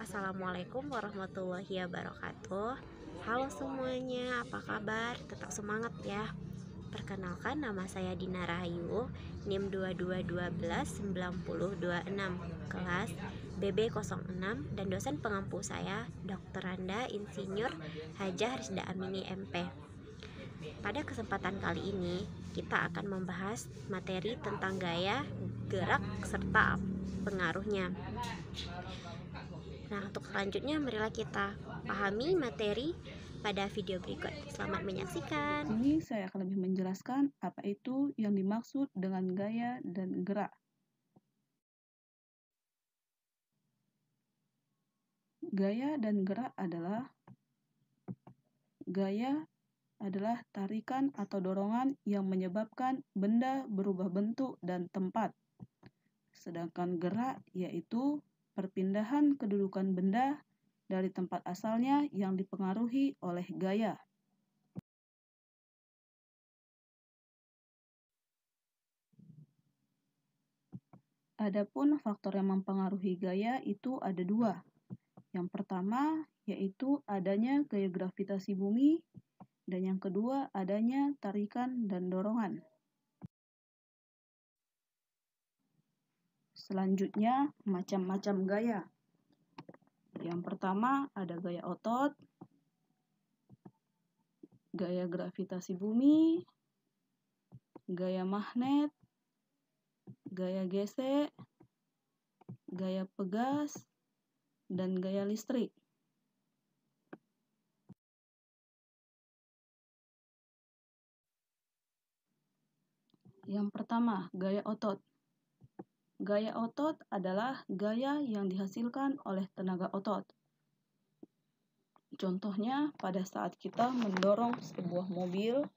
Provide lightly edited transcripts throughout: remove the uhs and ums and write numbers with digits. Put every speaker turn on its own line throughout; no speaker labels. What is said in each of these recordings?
Assalamualaikum warahmatullahi wabarakatuh. Halo semuanya, apa kabar? Tetap semangat ya. Perkenalkan, nama saya Dina Rahayu, NIM 22129026, kelas BB06, dan dosen pengampu saya Dr. Randa Insinyur Hajah Rizda Amini MP. Pada kesempatan kali ini, kita akan membahas materi tentang gaya, gerak, serta pengaruhnya. Nah, untuk selanjutnya marilah kita pahami materi pada video berikut. Selamat menyaksikan.
Ini saya akan lebih menjelaskan apa itu yang dimaksud dengan gaya dan gerak. Gaya dan gerak adalah tarikan atau dorongan yang menyebabkan benda berubah bentuk dan tempat. Sedangkan gerak yaitu perpindahan kedudukan benda dari tempat asalnya yang dipengaruhi oleh gaya. Adapun faktor yang mempengaruhi gaya itu ada dua. Yang pertama yaitu adanya gaya gravitasi bumi, dan yang kedua adanya tarikan dan dorongan. Selanjutnya, macam-macam gaya. Yang pertama ada gaya otot, gaya gravitasi bumi, gaya magnet, gaya gesek, gaya pegas, dan gaya listrik. Yang pertama, gaya otot. Gaya otot adalah gaya yang dihasilkan oleh tenaga otot. Contohnya pada saat kita mendorong sebuah mobil.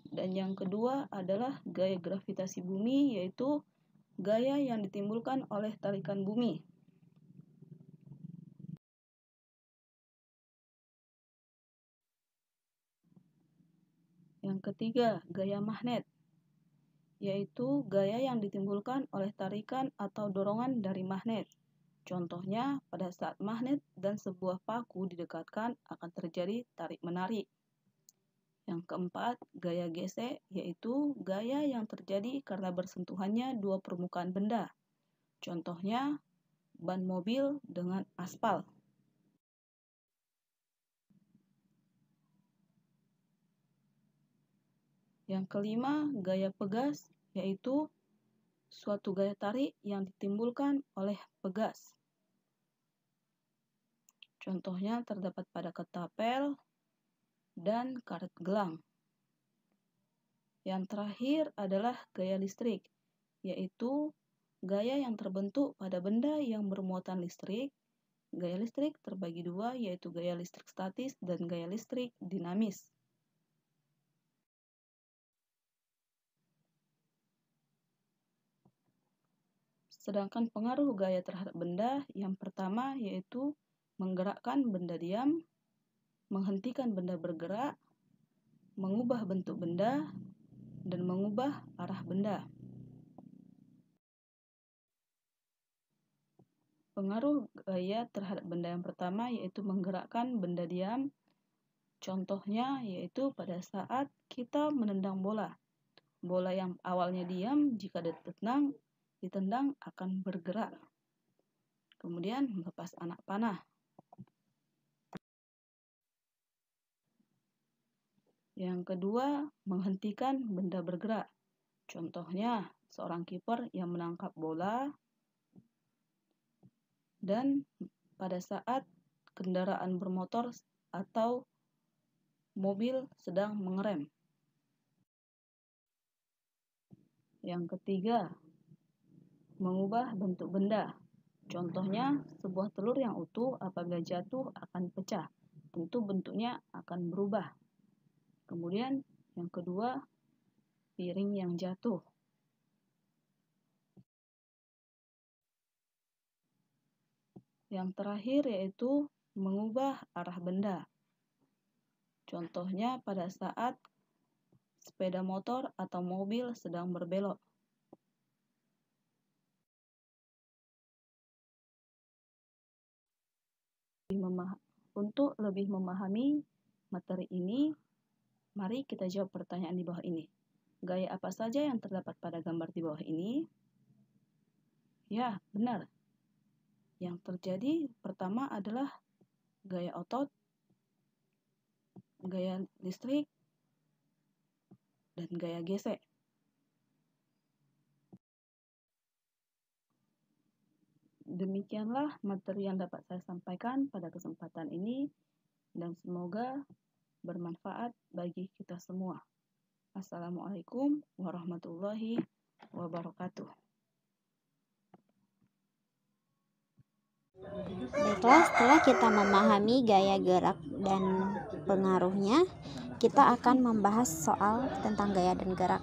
Dan yang kedua adalah gaya gravitasi bumi, yaitu gaya yang ditimbulkan oleh tarikan bumi. Yang ketiga, gaya magnet, yaitu gaya yang ditimbulkan oleh tarikan atau dorongan dari magnet. Contohnya, pada saat magnet dan sebuah paku didekatkan akan terjadi tarik-menarik. Yang keempat, gaya gesek, yaitu gaya yang terjadi karena bersentuhannya dua permukaan benda. Contohnya, ban mobil dengan aspal. Yang kelima, gaya pegas, yaitu suatu gaya tarik yang ditimbulkan oleh pegas. Contohnya terdapat pada ketapel dan karet gelang. Yang terakhir adalah gaya listrik, yaitu gaya yang terbentuk pada benda yang bermuatan listrik. Gaya listrik terbagi dua, yaitu gaya listrik statis dan gaya listrik dinamis. Sedangkan pengaruh gaya terhadap benda, yang pertama yaitu menggerakkan benda diam, menghentikan benda bergerak, mengubah bentuk benda, dan mengubah arah benda. Pengaruh gaya terhadap benda yang pertama yaitu menggerakkan benda diam. Contohnya yaitu pada saat kita menendang bola. Bola yang awalnya diam jika ditendang akan bergerak. Kemudian melepas anak panah. Yang kedua, menghentikan benda bergerak. Contohnya, seorang kiper yang menangkap bola dan pada saat kendaraan bermotor atau mobil sedang mengerem. Yang ketiga, mengubah bentuk benda. Contohnya, sebuah telur yang utuh apabila jatuh akan pecah. Tentu bentuknya akan berubah. Kemudian yang kedua, piring yang jatuh. Yang terakhir yaitu mengubah arah benda. Contohnya pada saat sepeda motor atau mobil sedang berbelok. Untuk lebih memahami materi ini, mari kita jawab pertanyaan di bawah ini. Gaya apa saja yang terdapat pada gambar di bawah ini? Ya, benar. Yang terjadi pertama adalah gaya otot, gaya listrik, dan gaya gesek. Demikianlah materi yang dapat saya sampaikan pada kesempatan ini, dan semoga bermanfaat bagi kita semua. Assalamualaikum warahmatullahi wabarakatuh.
Baiklah, setelah kita memahami gaya gerak dan pengaruhnya, kita akan membahas soal tentang gaya dan gerak.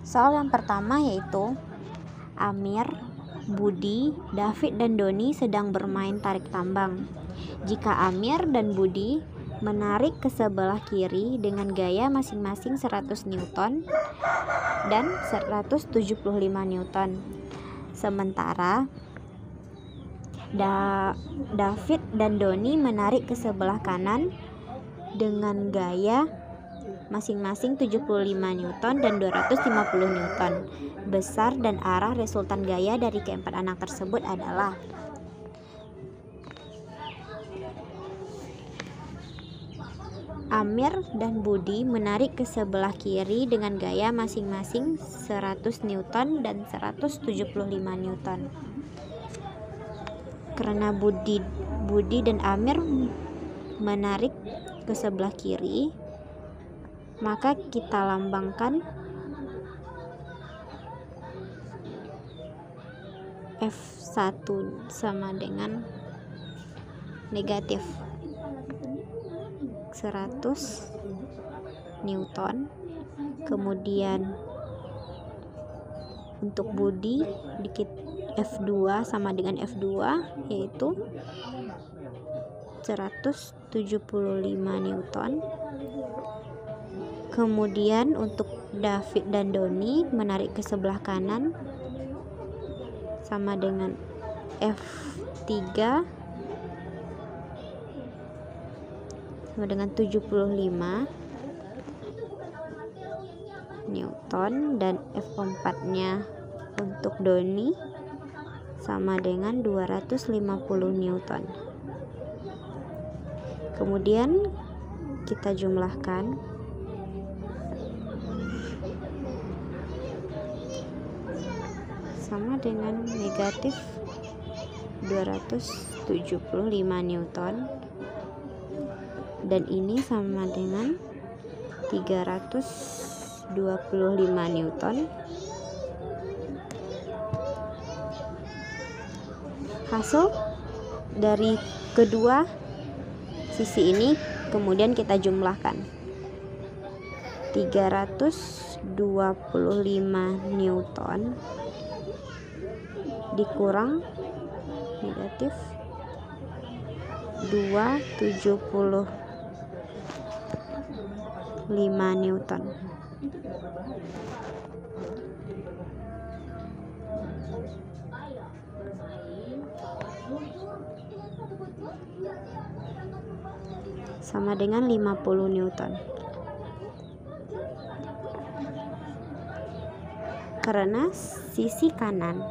Soal yang pertama yaitu Amir, Budi, David, dan Doni sedang bermain tarik tambang. Jika Amir dan Budi menarik ke sebelah kiri dengan gaya masing-masing 100 Newton dan 175 Newton. Sementara David dan Doni menarik ke sebelah kanan dengan gaya masing-masing 75 Newton dan 250 Newton. Besar dan arah resultan gaya dari keempat anak tersebut adalah Amir dan Budi menarik ke sebelah kiri dengan gaya masing-masing 100 Newton dan 175 Newton. Karena Budi dan Amir menarik ke sebelah kiri, maka kita lambangkan F1 sama dengan negatif 100 Newton. Kemudian untuk Budi dikit F2 sama dengan F2 yaitu 175 Newton. Kemudian untuk David dan Doni menarik ke sebelah kanan sama dengan F3 sama dengan 75 Newton, dan F4 nya untuk Doni sama dengan 250 Newton. Kemudian kita jumlahkan sama dengan negatif 275 Newton, dan ini sama dengan 325 Newton. Hasil dari kedua sisi ini kemudian kita jumlahkan 325 Newton dikurang negatif 275 Newton. Sama dengan 50 Newton. Karena sisi kanan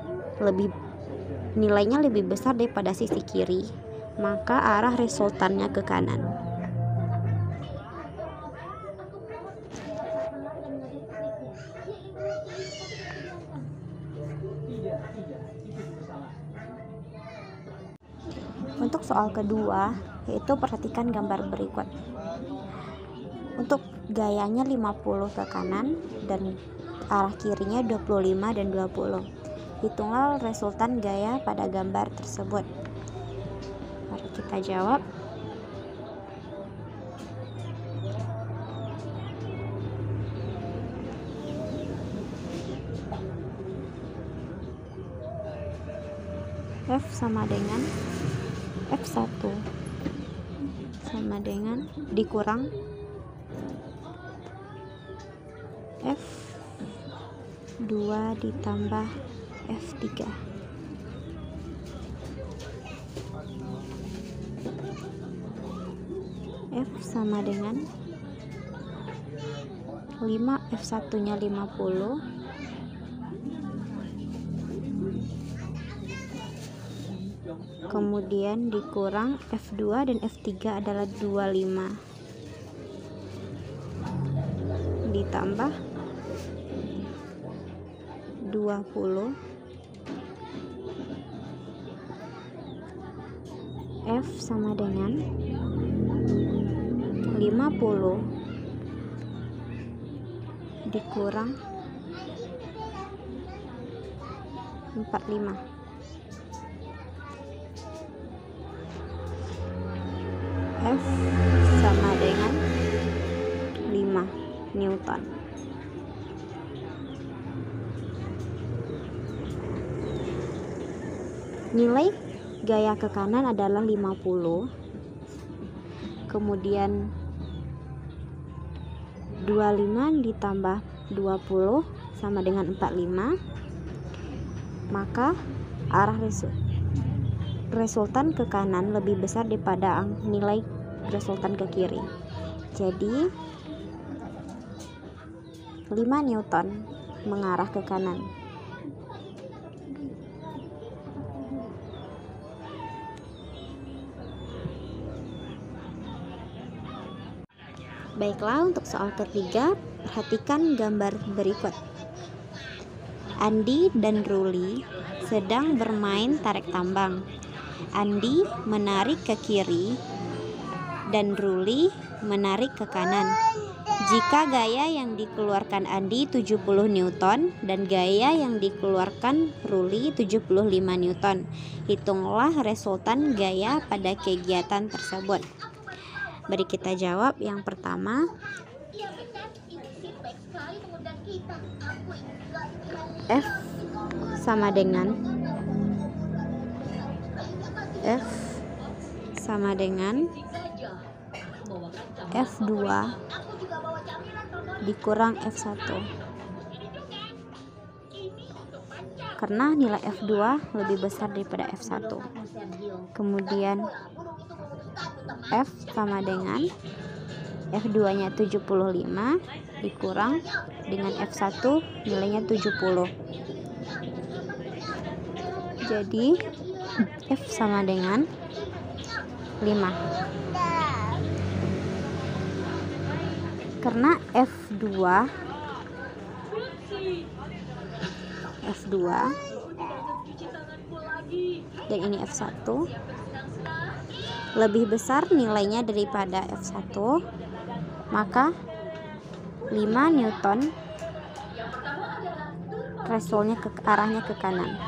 nilainya lebih besar daripada sisi kiri, maka arah resultannya ke kanan. Untuk soal kedua, yaitu perhatikan gambar berikut. Untuk gayanya 50 ke kanan dan arah kirinya 25 dan 20. Hitunglah resultan gaya pada gambar tersebut. Mari kita jawab. F sama dengan F1 sama dengan dikurang F2 ditambah F3. F sama dengan 5, F1 nya 50, kemudian dikurang F2 dan F3 adalah 25, ditambah 20, F sama dengan 50 dikurang 45, F sama dengan 5 Newton. Nilai gaya ke kanan adalah 50, kemudian 25 ditambah 20 sama dengan 45, maka arah resultan ke kanan lebih besar daripada nilai resultan ke kiri. Jadi 5 Newton mengarah ke kanan. Baiklah, untuk soal ketiga, perhatikan gambar berikut. Andi dan Ruli sedang bermain tarik tambang. Andi menarik ke kiri dan Ruli menarik ke kanan. Jika gaya yang dikeluarkan Andi 70 Newton dan gaya yang dikeluarkan Ruli 75 Newton, hitunglah resultan gaya pada kegiatan tersebut. Mari kita jawab. Yang pertama, F sama dengan F2 dikurang F1, karena nilai F2 lebih besar daripada F1. Kemudian F sama dengan F2 nya 75 dikurang dengan F1 nilainya 70. Jadi F sama dengan 5. Karena F2 dan ini F1 lebih besar nilainya daripada F1, maka 5 Newton resultnya arahnya ke kanan.